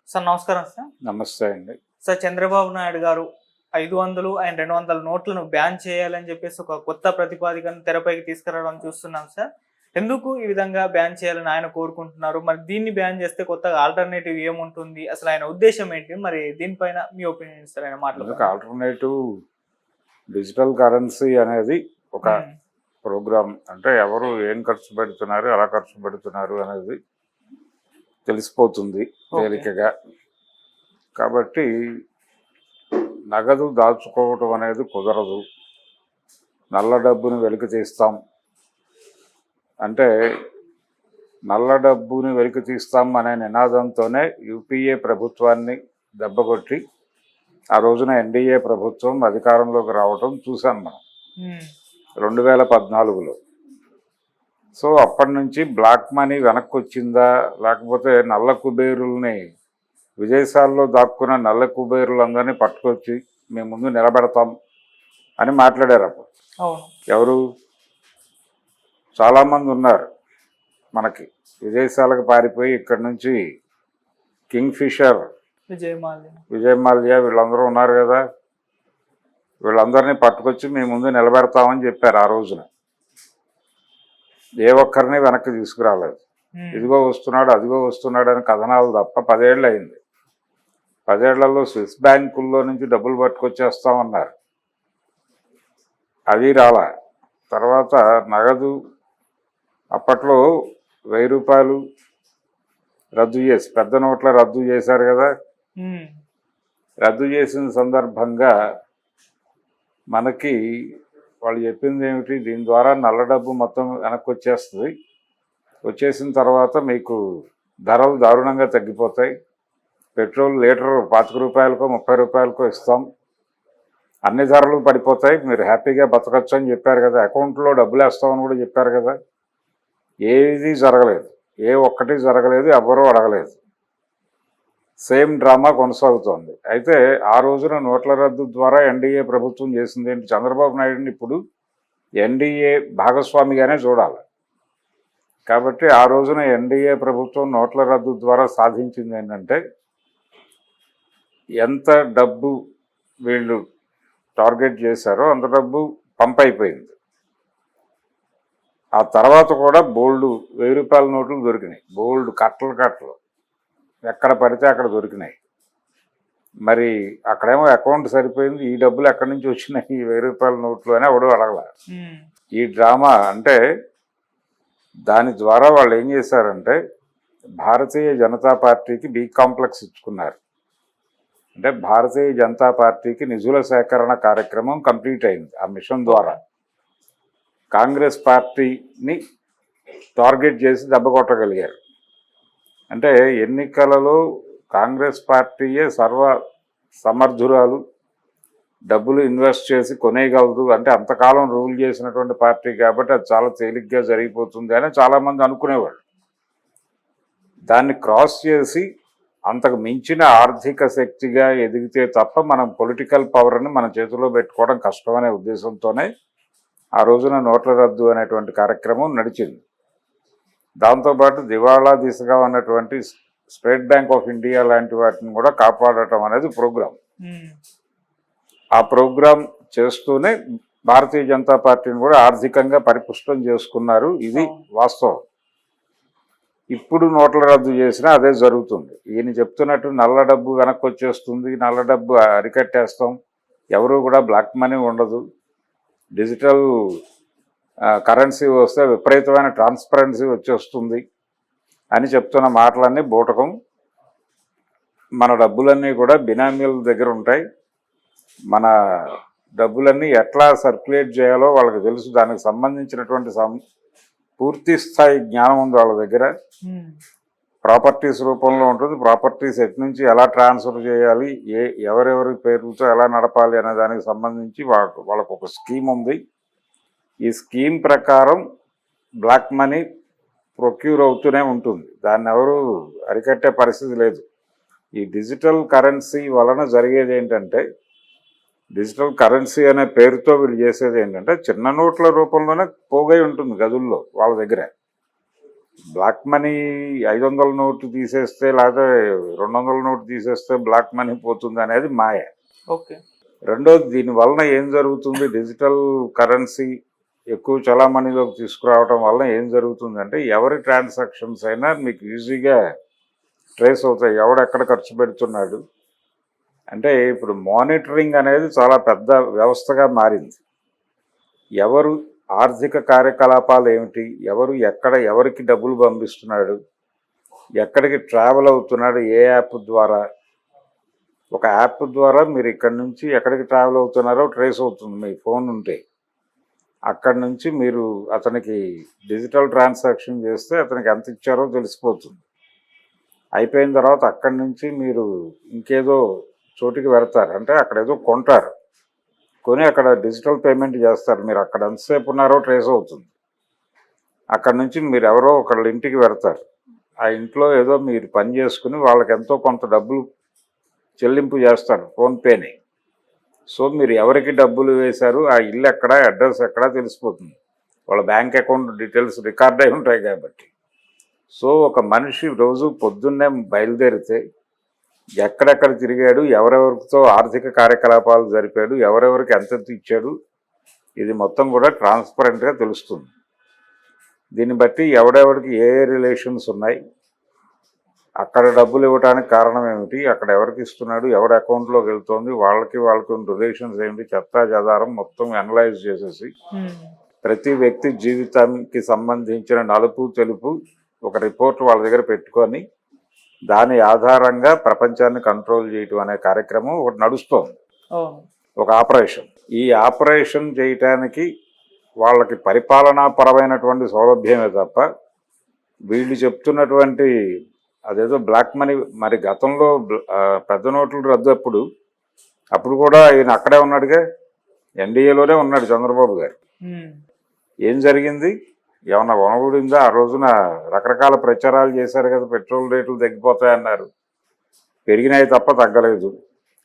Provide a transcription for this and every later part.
Sir నమస్కారం sir. నమస్తే అండి. సార్ చంద్రబాబు నాయుడు గారు 500 అండ్ 200 నోట్లను బ్యాన్ చేయాలని చెప్పేసి ఒక కొత్త ప్రతిపాదికను తెరపైకి తీసుకురావడం చూస్తున్నాం సార్. ఎందుకు ఈ విధంగా బ్యాన్ చేయాలని ఆయన కోరుకుంటున్నారు? మరి దీన్ని బ్యాన్ చేస్తే కొత్తగా ఆల్టర్నేటివ్ ఏముంటుంది? అసలు ఆయన ఉద్దేశం ఏంటి? మరి దీనిపైన మీ ఒపీనియన్ సార్ ఆయన మాటలు. ఆల్టర్నేటివ్ డిజిటల్ కరెన్సీ అనేది ఒక ప్రోగ్రామ్. అంటే ఎవరు ఏం ఖర్చు పెడుతున్నారు, ఎలా ఖర్చు పెడుతున్నారు అనేది తెలిసిపోతుంది తేలికగా. కాబట్టి నగదు దాచుకోవటం అనేది కుదరదు. నల్ల డబ్బుని వెలికి తీస్తాం అంటే నల్ల డబ్బుని వెలికి తీస్తాం అనే నినాదంతోనే యూపీఏ ప్రభుత్వాన్ని దెబ్బకొట్టి ఆ రోజున ఎన్డీఏ ప్రభుత్వం అధికారంలోకి రావటం చూసాం మనం 2014లో. సో అప్పటి నుంచి బ్లాక్ మనీ వెనక్కి వచ్చిందా, లేకపోతే నల్ల కుబేరుల్ని విదేశాల్లో దాక్కున్న నల్ల కుబేరులందరినీ పట్టుకొచ్చి మేము ముందు నిలబెడతాం అని మాట్లాడారు అప్పుడు. ఎవరు? చాలామంది ఉన్నారు మనకి విదేశాలకు పారిపోయి ఇక్కడి నుంచి కింగ్ ఫిషర్, విజయ్ మాల్యా వీళ్ళందరూ ఉన్నారు కదా. వీళ్ళందరినీ పట్టుకొచ్చి మేము ముందు నిలబెడతామని చెప్పారు ఆ రోజున. ఏ ఒక్కరిని వెనక్కి తీసుకురాలేదు. ఇదిగో వస్తున్నాడు, అదిగో వస్తున్నాడు అని కథనాలు తప్ప 10 ఏళ్ళు అయింది. 10 ఏళ్లలో స్విస్ బ్యాంకుల్లో నుంచి డబ్బులు పట్టుకొచ్చేస్తామన్నారు, అది రాలా. తర్వాత నగదు అప్పట్లో 1000 రూపాయలు రద్దు చేసి పెద్ద నోట్ల రద్దు చేశారు కదా. రద్దు చేసిన సందర్భంగా మనకి వాళ్ళు చెప్పింది ఏమిటి, దీని ద్వారా నల్ల డబ్బు మొత్తం వెనక్కి వచ్చేస్తుంది, వచ్చేసిన తర్వాత మీకు ధరలు దారుణంగా తగ్గిపోతాయి, పెట్రోల్ లీటర్ 25 రూపాయలకో 30 రూపాయలకో ఇస్తాం, అన్ని ధరలు పడిపోతాయి, మీరు హ్యాపీగా బతకచ్చు అని చెప్పారు కదా. అకౌంట్లో డబ్బులు వేస్తామని కూడా చెప్పారు కదా. ఏది జరగలేదు, ఏ ఒక్కటి జరగలేదు, ఎవరూ అడగలేదు. సేమ్ డ్రామా కొనసాగుతోంది. అయితే ఆ రోజున నోట్ల రద్దు ద్వారా ఎన్డీఏ ప్రభుత్వం చేసింది ఏంటి? చంద్రబాబు నాయుడుని ఇప్పుడు ఎన్డీఏ భాగస్వామిగానే చూడాలి. కాబట్టి ఆ రోజున ఎన్డీఏ ప్రభుత్వం నోట్ల రద్దు ద్వారా సాధించింది ఏంటంటే, ఎంత డబ్బు వీళ్ళు టార్గెట్ చేశారో అంత డబ్బు పంప్ అయిపోయింది. ఆ తర్వాత కూడా బోల్డ్ 1000 రూపాయల నోట్లు దొరికినాయి, బోల్డ్ కట్టలు ఎక్కడ పడితే అక్కడ దొరికినాయి. మరి అక్కడేమో అకౌంట్ సరిపోయింది, ఈ డబ్బులు ఎక్కడి నుంచి వచ్చినాయి ఈ 1000 రూపాయల నోట్లు అని ఎవడు అడగల. ఈ డ్రామా అంటే దాని ద్వారా వాళ్ళు ఏం చేశారంటే భారతీయ జనతా పార్టీకి బి కాంప్లెక్స్ ఇచ్చుకున్నారు. అంటే భారతీయ జనతా పార్టీకి నిధుల సేకరణ కార్యక్రమం కంప్లీట్ అయింది. ఆ మిషన్ ద్వారా కాంగ్రెస్ పార్టీని టార్గెట్ చేసి దెబ్బ కొట్టగలిగారు. అంటే ఎన్నికలలో కాంగ్రెస్ పార్టీయే సర్వ సమర్థురాలు, డబ్బులు ఇన్వెస్ట్ చేసి కొనేయగలదు, అంటే అంతకాలం రూల్ చేసినటువంటి పార్టీ కాబట్టి అది చాలా తేలిగ్గా జరిగిపోతుంది అని చాలామంది అనుకునేవాళ్ళు. దాన్ని క్రాస్ చేసి అంతకు మించిన ఆర్థిక శక్తిగా ఎదిగితే తప్ప మనం పొలిటికల్ పవర్ని మన చేతిలో పెట్టుకోవడం కష్టమనే ఉద్దేశంతోనే ఆ రోజున నోట్ల రద్దు అనేటువంటి కార్యక్రమం నడిచింది. దాంతోపాటు దివాళా దిశగా ఉన్నటువంటి స్టేట్ బ్యాంక్ ఆఫ్ ఇండియా లాంటి వాటిని కూడా కాపాడటం అనేది ప్రోగ్రాం. ఆ ప్రోగ్రాం చేస్తూనే భారతీయ జనతా పార్టీని కూడా ఆర్థికంగా పరిపుష్టం చేసుకున్నారు. ఇది వాస్తవం. ఇప్పుడు నోట్ల రద్దు చేసినా అదే జరుగుతుంది. ఈయన చెప్తున్నట్టు నల్ల డబ్బు వెనక్కి వచ్చేస్తుంది, నల్ల డబ్బు అరికట్టేస్తాం, ఎవరు కూడా బ్లాక్ మనీ ఉండదు, డిజిటల్ కరెన్సీ వస్తే విపరీతమైన ట్రాన్స్పరెన్సీ వచ్చేస్తుంది అని చెప్తున్న మాటలన్నీ బూటకం. మన డబ్బులన్నీ కూడా బినామీల దగ్గర ఉంటాయి. మన డబ్బులన్నీ ఎట్లా సర్క్యులేట్ చేయాలో వాళ్ళకి తెలుసు. దానికి సంబంధించినటువంటి పూర్తి స్థాయి జ్ఞానం ఉంది వాళ్ళ దగ్గర. ప్రాపర్టీస్ రూపంలో ఉంటుంది. ప్రాపర్టీస్ ఎటు నుంచి ఎలా ట్రాన్స్ఫర్ చేయాలి, ఎవరెవరి పేరుతో ఎలా నడపాలి అనే దానికి సంబంధించి వాళ్ళకు ఒక స్కీమ్ ఉంది. ఈ స్కీమ్ ప్రకారం బ్లాక్ మనీ ప్రొక్యూర్ అవుతూనే ఉంటుంది. దాన్ని ఎవరు అరికట్టే పరిస్థితి లేదు. ఈ డిజిటల్ కరెన్సీ వలన జరిగేది ఏంటంటే, డిజిటల్ కరెన్సీ అనే పేరుతో వీళ్ళు చేసేది ఏంటంటే చిన్న నోట్ల రూపంలోనే పోగై ఉంటుంది గదుల్లో వాళ్ళ దగ్గర. బ్లాక్ మనీ 500 నోటు తీసేస్తే లేకపోతే 200 నోటు తీసేస్తే బ్లాక్ మనీ పోతుంది అనేది మాయ. ఓకే. రెండోది, దీని వలన ఏం జరుగుతుంది, డిజిటల్ కరెన్సీ ఎక్కువ చలామణిలోకి తీసుకురావడం వలన ఏం జరుగుతుందంటే ఎవరి ట్రాన్సాక్షన్స్ అయినా మీకు ఈజీగా ట్రేస్ అవుతాయి, ఎవడెక్కడ ఖర్చు పెడుతున్నాడు. అంటే ఇప్పుడు మానిటరింగ్ అనేది చాలా పెద్ద వ్యవస్థగా మారింది. ఎవరు ఆర్థిక కార్యకలాపాలు ఏమిటి, ఎవరు ఎక్కడ ఎవరికి డబ్బులు పంపిస్తున్నాడు, ఎక్కడికి ట్రావెల్ అవుతున్నాడు, ఏ యాప్ ద్వారా. ఒక యాప్ ద్వారా మీరు ఇక్కడి నుంచి ఎక్కడికి ట్రావెల్ అవుతున్నారో ట్రేస్ అవుతుంది మీ ఫోన్ ఉంటే. అక్కడి నుంచి మీరు అతనికి డిజిటల్ ట్రాన్సాక్షన్ చేస్తే అతనికి ఎంత ఇచ్చారో తెలిసిపోతుంది. అయిపోయిన తర్వాత అక్కడి నుంచి మీరు ఇంకేదో చోటికి వెళ్తారు, అంటే అక్కడ ఏదో కొంటారు, కొని అక్కడ డిజిటల్ పేమెంట్ చేస్తారు. మీరు అక్కడ ఎంతసేపు ఉన్నారో ట్రేస్ అవుతుంది. అక్కడి నుంచి మీరు ఎవరో ఒకళ్ళ ఇంటికి వెళ్తారు, ఆ ఇంట్లో ఏదో మీరు పని చేసుకుని వాళ్ళకి ఎంతో కొంత డబ్బులు చెల్లింపు చేస్తారు ఫోన్పేని. సో మీరు ఎవరికి డబ్బులు వేశారు, ఆ ఇల్లు ఎక్కడ, అడ్రస్ ఎక్కడ తెలిసిపోతుంది. వాళ్ళ బ్యాంక్ అకౌంట్ డీటెయిల్స్ రికార్డ్ అయి ఉంటాయి కాబట్టి. సో ఒక మనిషి రోజు పొద్దున్నే బయలుదేరితే ఎక్కడెక్కడ తిరిగాడు, ఎవరెవరితో ఆర్థిక కార్యకలాపాలు జరిపాడు, ఎవరెవరికి ఎంతెంత ఇచ్చాడు, ఇది మొత్తం కూడా ట్రాన్స్పరెంట్గా తెలుస్తుంది. దీన్ని బట్టి ఎవడెవరికి ఏ రిలేషన్స్ ఉన్నాయి, అక్కడ డబ్బులు ఇవ్వడానికి కారణం ఏమిటి, అక్కడ ఎవరికి ఇస్తున్నాడు, ఎవరి అకౌంట్లోకి వెళ్తుంది, వాళ్ళకి రిలేషన్స్ ఏమిటి, చెత్తా చెదారం మొత్తం అనలైజ్ చేసేసి ప్రతి వ్యక్తి జీవితానికి సంబంధించిన నలుపు తెలుపు ఒక రిపోర్ట్ వాళ్ళ దగ్గర పెట్టుకొని దాని ఆధారంగా ప్రపంచాన్ని కంట్రోల్ చేయటం అనే కార్యక్రమం ఒకటి నడుస్తోంది, ఒక ఆపరేషన్. ఈ ఆపరేషన్ చేయటానికి వాళ్ళకి పరిపాలనాపరమైనటువంటి సౌలభ్యమే తప్ప వీళ్ళు చెప్తున్నటువంటి అదేదో బ్లాక్ మనీ. మరి గతంలో పెద్ద నోట్లు రద్దు అప్పుడు కూడా ఈయన అక్కడే ఉన్నాడుగా, ఎన్డీఏలోనే ఉన్నాడు చంద్రబాబు గారు. ఏం జరిగింది, ఏమన్నా వనగూడిందా? ఆ రోజున రకరకాల ప్రచారాలు చేశారు కదా, పెట్రోల్ రేట్లు తగ్గిపోతాయన్నారు, పెరిగినాయి తప్ప తగ్గలేదు.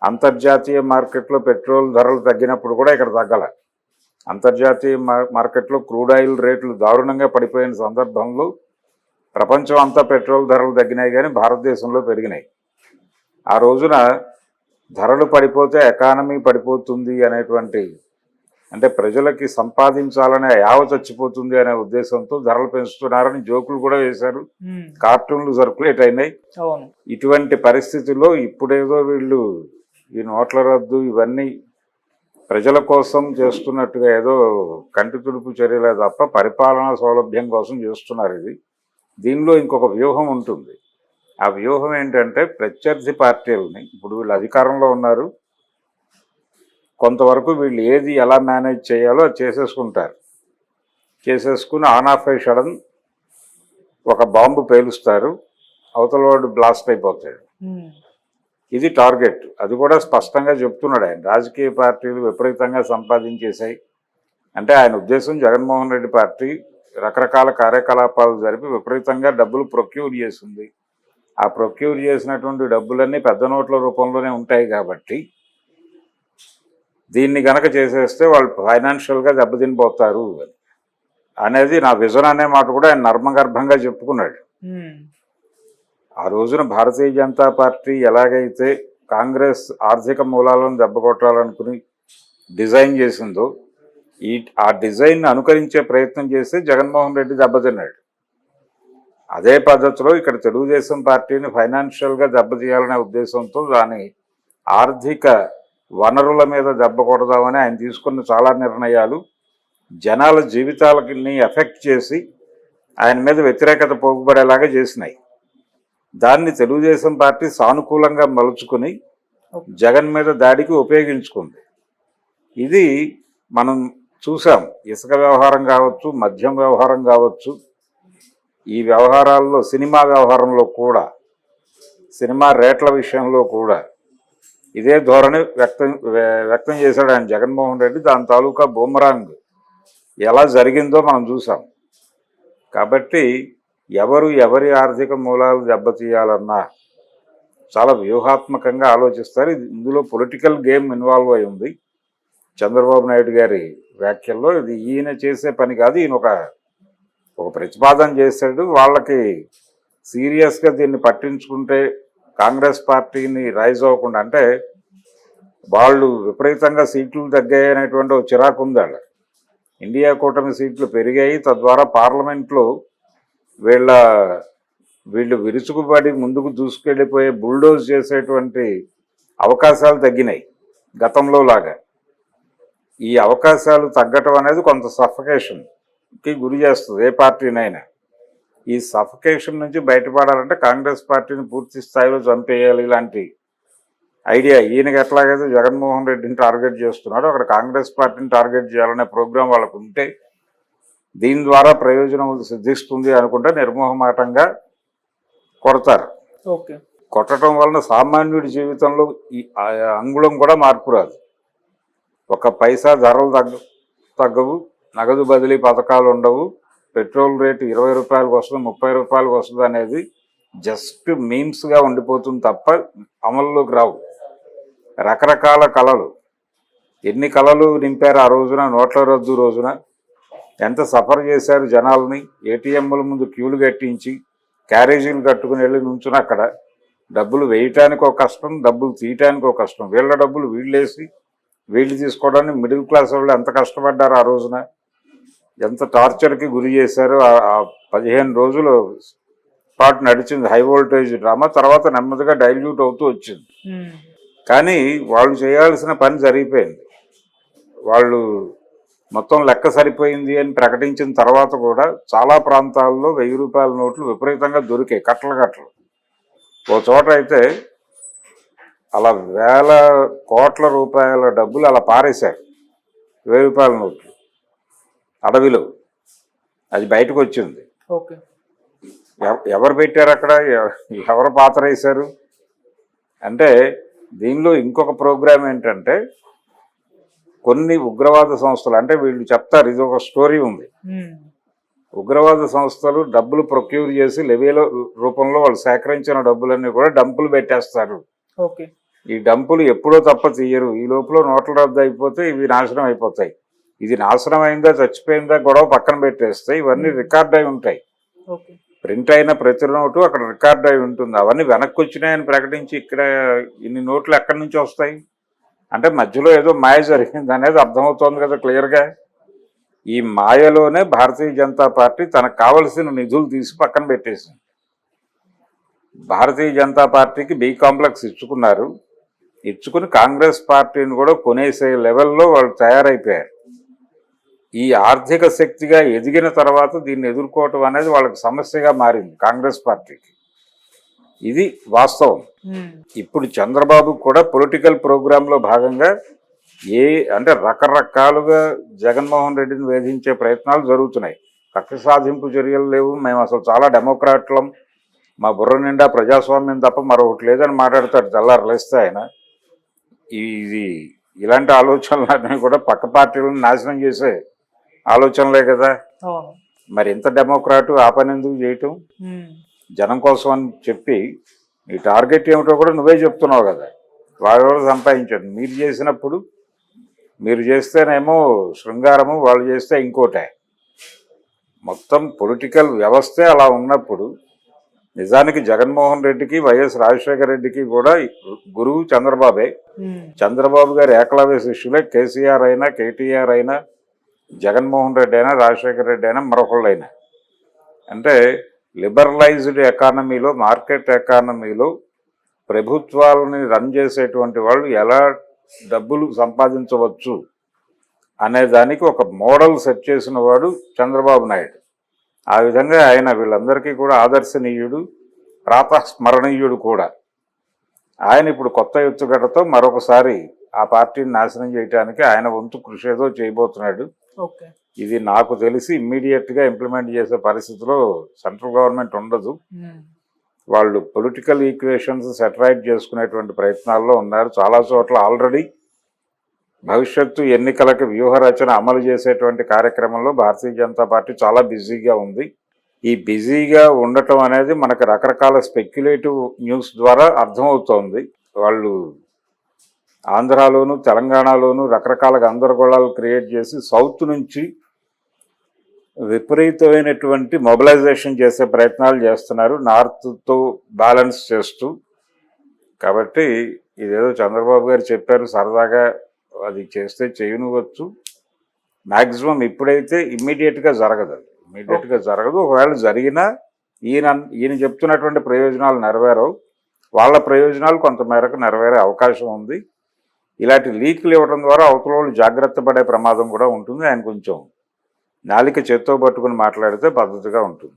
అంతర్జాతీయ మార్కెట్లో పెట్రోల్ ధరలు తగ్గినప్పుడు కూడా ఇక్కడ తగ్గల. అంతర్జాతీయ మార్కెట్లో క్రూడ్ ఆయిల్ రేట్లు దారుణంగా పడిపోయిన సందర్భంలో ప్రపంచం అంతా పెట్రోల్ ధరలు తగ్గినాయి కానీ భారతదేశంలో పెరిగినాయి. ఆ రోజున ధరలు పడిపోతే ఎకానమీ పడిపోతుంది అనేటువంటి, అంటే ప్రజలకి సంపాదించాలనే యావ చచ్చిపోతుంది అనే ఉద్దేశంతో ధరలు పెంచుతున్నారని జోకులు కూడా వేశారు, కార్టూన్లు సర్క్యులేట్ అయినాయి. ఇటువంటి పరిస్థితుల్లో ఇప్పుడేదో వీళ్ళు ఈ నోట్ల రద్దు ఇవన్నీ ప్రజల కోసం చేస్తున్నట్టుగా ఏదో కంటి తుడుపు చర్యలే తప్ప పరిపాలనా సౌలభ్యం కోసం చేస్తున్నారు. దీనిలో ఇంకొక వ్యూహం ఉంటుంది. ఆ వ్యూహం ఏంటంటే ప్రత్యర్థి పార్టీలని, ఇప్పుడు వీళ్ళు అధికారంలో ఉన్నారు, కొంతవరకు వీళ్ళు ఏది ఎలా మేనేజ్ చేయాలో అది చేసేసుకుంటారు. చేసేసుకుని ఆన్ ఆఫ్ ఏ సడన్ ఒక బాంబు పేలుస్తారు, అవతల వాడు బ్లాస్ట్ అయిపోతాడు. ఇది టార్గెట్. అది కూడా స్పష్టంగా చెప్తున్నాడు ఆయన. రాజకీయ పార్టీలు విపరీతంగా సంపాదించేశాయి అంటే ఆయన ఉద్దేశం జగన్మోహన్ రెడ్డి పార్టీ రకరకాల కార్యకలాపాలు జరిపి విపరీతంగా డబ్బులు ప్రొక్యూర్ చేసింది. ఆ ప్రొక్యూర్ చేసినటువంటి డబ్బులన్నీ పెద్ద నోట్ల రూపంలోనే ఉంటాయి కాబట్టి దీన్ని గనక చేసేస్తే వాళ్ళు ఫైనాన్షియల్గా దెబ్బతినిపోతారు అనేది నా విజన్ అనే మాట కూడా ఆయన నర్మగర్భంగా చెప్పుకున్నాడు. ఆ రోజున భారతీయ జనతా పార్టీ ఎలాగైతే కాంగ్రెస్ ఆర్థిక మూలాలను దెబ్బకొట్టాలనుకుని డిజైన్ చేసిందో ఆ డిజైన్ అనుకరించే ప్రయత్నం చేస్తే జగన్మోహన్ రెడ్డి దెబ్బతిన్నాడు. అదే పద్ధతిలో ఇక్కడ తెలుగుదేశం పార్టీని ఫైనాన్షియల్గా దెబ్బతీయాలనే ఉద్దేశంతో దాని ఆర్థిక వనరుల మీద దెబ్బ కొడదామని ఆయన తీసుకున్న చాలా నిర్ణయాలు జనాల జీవితాలని ఎఫెక్ట్ చేసి ఆయన మీద వ్యతిరేకత పోగుపడేలాగా చేసినాయి. దాన్ని తెలుగుదేశం పార్టీ సానుకూలంగా మలుచుకుని జగన్ మీద దాడికి ఉపయోగించుకుంది. ఇది మనం చూసాం. ఇసుక వ్యవహారం కావచ్చు, మద్యం వ్యవహారం కావచ్చు, ఈ వ్యవహారాల్లో సినిమా వ్యవహారంలో కూడా, సినిమా రేట్ల విషయంలో కూడా ఇదే ధోరణి వ్యక్తం చేశాడు ఆయన జగన్మోహన్ రెడ్డి. దాని తాలూకా బూమరాంగ్ ఎలా జరిగిందో మనం చూసాం. కాబట్టి ఎవరి ఆర్థిక మూలాలు దెబ్బతీయాలన్నా చాలా వ్యూహాత్మకంగా ఆలోచిస్తారు. ఇందులో పొలిటికల్ గేమ్ ఇన్వాల్వ్ అయి ఉంది. చంద్రబాబు నాయుడు గారి వ్యాఖ్యల్లో ఇది ఈయన చేసే పని కాదు, ఈయన ఒక ప్రతిపాదన చేశాడు. వాళ్ళకి సీరియస్గా దీన్ని పట్టించుకుంటే కాంగ్రెస్ పార్టీని రైజ్ అవ్వకుండా, అంటే వాళ్ళు విపరీతంగా సీట్లు తగ్గాయనేటువంటి ఒక చిరాకు ఉంది వాళ్ళ. ఇండియా కూటమి సీట్లు పెరిగాయి, తద్వారా పార్లమెంట్లో వీళ్ళు విరుచుకుపడి ముందుకు దూసుకెళ్ళిపోయే బుల్డోజ్ చేసేటువంటి అవకాశాలు తగ్గినాయి గతంలో లాగా. ఈ అవకాశాలు తగ్గటం అనేది కొంత సఫకేషన్కి గురి చేస్తుంది ఏ పార్టీనైనా. ఈ సఫకేషన్ నుంచి బయటపడాలంటే కాంగ్రెస్ పార్టీని పూర్తి స్థాయిలో చంపేయాలి. ఇలాంటి ఐడియా ఈయనకి ఎట్లాగైతే జగన్మోహన్ రెడ్డిని టార్గెట్ చేస్తున్నాడో అక్కడ కాంగ్రెస్ పార్టీని టార్గెట్ చేయాలనే ప్రోగ్రాం వాళ్ళకు ఉంటే దీని ద్వారా ప్రయోజనం సిద్ధిస్తుంది అనుకుంటే నిర్మోహమాటంగా కొడతారు. ఓకే. కొట్టడం వలన సామాన్యుడి జీవితంలో ఈ అంగుళం కూడా మార్పు రాదు. ఒక పైసా ధరలు తగ్గవు, నగదు బదిలీ పథకాలు ఉండవు, పెట్రోల్ రేటు 20 రూపాయలకు వస్తుంది 30 రూపాయలకు వస్తుంది అనేది జస్ట్ మీమ్స్గా ఉండిపోతుంది తప్ప అమల్లోకి రావు. రకరకాల కళలు, ఎన్ని కళలు నింపారు ఆ రోజున, నోట్ల రద్దు రోజున ఎంత సఫర్ చేశారు జనాల్ని. ఏటీఎంల ముందు క్యూలు కట్టించి క్యారేజీలు కట్టుకుని వెళ్ళి నుంచుని అక్కడ డబ్బులు వేయటానికి ఒక కష్టం, డబ్బులు తీయటానికి ఒక కష్టం. వీళ్ళ డబ్బులు వీళ్ళేసి వీళ్ళు తీసుకోవడానికి మిడిల్ క్లాస్ వాళ్ళు ఎంత కష్టపడ్డారు ఆ రోజున, ఎంత టార్చర్కి గురి చేశారు. ఆ 15 రోజులు పాటు నడిచింది హై వోల్టేజ్ డ్రామా. తర్వాత నెమ్మదిగా డైల్యూట్ అవుతూ వచ్చింది. కానీ వాళ్ళు చేయాల్సిన పని జరిగిపోయింది. వాళ్ళు మొత్తం లెక్క సరిపోయింది అని ప్రకటించిన తర్వాత కూడా చాలా ప్రాంతాల్లో 1000 రూపాయల నోట్లు విపరీతంగా దొరికాయి, కట్టలు. ఓ చోట అయితే అలా వేల కోట్ల రూపాయల డబ్బులు అలా పారేశారు, 1000 రూపాయల నోట్లు అడవిలో. అది బయటకు వచ్చింది. ఓకే. ఎవరు పెట్టారు అక్కడ, ఎవరు పాత్ర వేశారు అంటే. దీనిలో ఇంకొక ప్రోగ్రాం ఏంటంటే కొన్ని ఉగ్రవాద సంస్థలు, అంటే వీళ్ళు చెప్తారు, ఇది ఒక స్టోరీ ఉంది. ఉగ్రవాద సంస్థలు డబ్బులు ప్రొక్యూర్ చేసి లెవీల రూపంలో వాళ్ళు సేకరించిన డబ్బులన్నీ కూడా డంపులు పెట్టేస్తారు. ఓకే. ఈ డంపులు ఎప్పుడో తప్ప తీయరు. ఈ లోపల నోట్ల రద్దు అయిపోతే ఇవి నాశనం అయిపోతాయి. ఇది నాశనం అయిందా చచ్చిపోయిందా గొడవ పక్కన పెట్టేస్తే ఇవన్నీ రికార్డ్ అయి ఉంటాయి. ప్రింట్ అయిన ప్రతి నోటు అక్కడ రికార్డ్ అయి ఉంటుంది. అవన్నీ వెనక్కి వచ్చినాయని ప్రకటించి ఇక్కడ ఇన్ని నోట్లు ఎక్కడి నుంచి వస్తాయి అంటే మధ్యలో ఏదో మాయ జరిగింది అనేది అర్థమవుతోంది కదా క్లియర్గా. ఈ మాయలోనే భారతీయ జనతా పార్టీ తనకు కావలసిన నిధులు తీసి పక్కన పెట్టేసింది. భారతీయ జనతా పార్టీకి బి కాంప్లెక్స్ ఇచ్చుకుని కాంగ్రెస్ పార్టీని కూడా కొనేసే లెవెల్లో వాళ్ళు తయారైపోయారు. ఈ ఆర్థిక శక్తిగా ఎదిగిన తర్వాత దీన్ని ఎదుర్కోవటం అనేది వాళ్ళకి సమస్యగా మారింది కాంగ్రెస్ పార్టీకి. ఇది వాస్తవం. ఇప్పుడు చంద్రబాబు కూడా పొలిటికల్ ప్రోగ్రాంలో భాగంగా అంటే రకరకాలుగా జగన్మోహన్ రెడ్డిని వేధించే ప్రయత్నాలు జరుగుతున్నాయి. కక్ష సాధింపు చర్యలు లేవు, మేము అసలు చాలా డెమోక్రాట్లం, మా బుర్ర నిండా ప్రజాస్వామ్యం తప్ప మరొకటి లేదని మాట్లాడతాడు తెల్లారు లేస్తే ఆయన. ఇలాంటి ఆలోచనలన్నీ కూడా పక్క పార్టీలను నాశనం చేసే ఆలోచనలే కదా. మరి ఇంత డెమోక్రాటు ఆ పని ఎందుకు చేయటం? జనం కోసం అని చెప్పి నీ టార్గెట్ ఏమిటో కూడా నువ్వే చెప్తున్నావు కదా. వాళ్ళు సంపాదించాడు. మీరు చేసినప్పుడు మీరు చేస్తేనేమో శృంగారము, వాళ్ళు చేస్తే ఇంకోటే. మొత్తం పొలిటికల్ వ్యవస్థే అలా ఉన్నప్పుడు నిజానికి జగన్మోహన్ రెడ్డికి వైఎస్ రాజశేఖర రెడ్డికి కూడా గురువు చంద్రబాబే. చంద్రబాబు గారు ఏకలవ్య శిష్యులే. కేసీఆర్ అయినా, కేటీఆర్ అయినా, జగన్మోహన్ రెడ్డి అయినా, రాజశేఖర రెడ్డి అయినా, మరొకళ్ళైనా. అంటే లిబరలైజ్డ్ ఎకానమీలో, మార్కెట్ ఎకానమీలో ప్రభుత్వాలని రన్ చేసేటువంటి వాళ్ళు ఎలా డబ్బులు సంపాదించవచ్చు అనే దానికి ఒక మోడల్ సెట్ చేసిన వాడు చంద్రబాబు నాయుడు. ఆ విధంగా ఆయన వీళ్ళందరికీ కూడా ఆదర్శనీయుడు, ప్రాతస్మరణీయుడు కూడా. ఆయన ఇప్పుడు కొత్త ఎత్తుగడతో మరొకసారి ఆ పార్టీని నాశనం చేయడానికి ఆయన వంతు కృషి ఏదో చేయబోతున్నాడు. ఇది నాకు తెలిసి ఇమ్మీడియట్గా ఇంప్లిమెంట్ చేసే పరిస్థితిలో సెంట్రల్ గవర్నమెంట్ ఉండదు. వాళ్ళు పొలిటికల్ ఈక్వేషన్స్ సెటరైట్ చేసుకునేటువంటి ప్రయత్నాల్లో ఉన్నారు. చాలా చోట్ల ఆల్రెడీ భవిష్యత్తు ఎన్నికలకు వ్యూహరచన అమలు చేసేటువంటి కార్యక్రమంలో భారతీయ జనతా పార్టీ చాలా బిజీగా ఉంది. ఈ బిజీగా ఉండటం అనేది మనకు రకరకాల స్పెక్యులేటివ్ న్యూస్ ద్వారా అర్థమవుతోంది. వాళ్ళు ఆంధ్రాలోను, తెలంగాణలోను రకరకాల గందరగోళాలు క్రియేట్ చేసి సౌత్ నుంచి విపరీతమైనటువంటి మొబిలైజేషన్ చేసే ప్రయత్నాలు చేస్తున్నారు నార్త్తో బ్యాలెన్స్ చేస్తూ. కాబట్టి ఇదేదో చంద్రబాబు గారు చెప్పారు సరదాగా, అది చేస్తే చేయనివచ్చు. మ్యాక్సిమం ఇప్పుడైతే ఇమ్మీడియట్గా జరగదు, అది ఇమ్మీడియట్గా జరగదు. ఒకవేళ జరిగినా ఈయన చెప్తున్నటువంటి ప్రయోజనాలు నెరవేరవు, వాళ్ళ ప్రయోజనాలు కొంతమేరకు నెరవేరే అవకాశం ఉంది. ఇలాంటి లీకులు ఇవ్వడం ద్వారా అవతల వాళ్ళు జాగ్రత్త పడే ప్రమాదం కూడా ఉంటుంది. ఆయన కొంచెం నాలిక చేత్తో పట్టుకుని మాట్లాడితే పద్ధతిగా ఉంటుంది.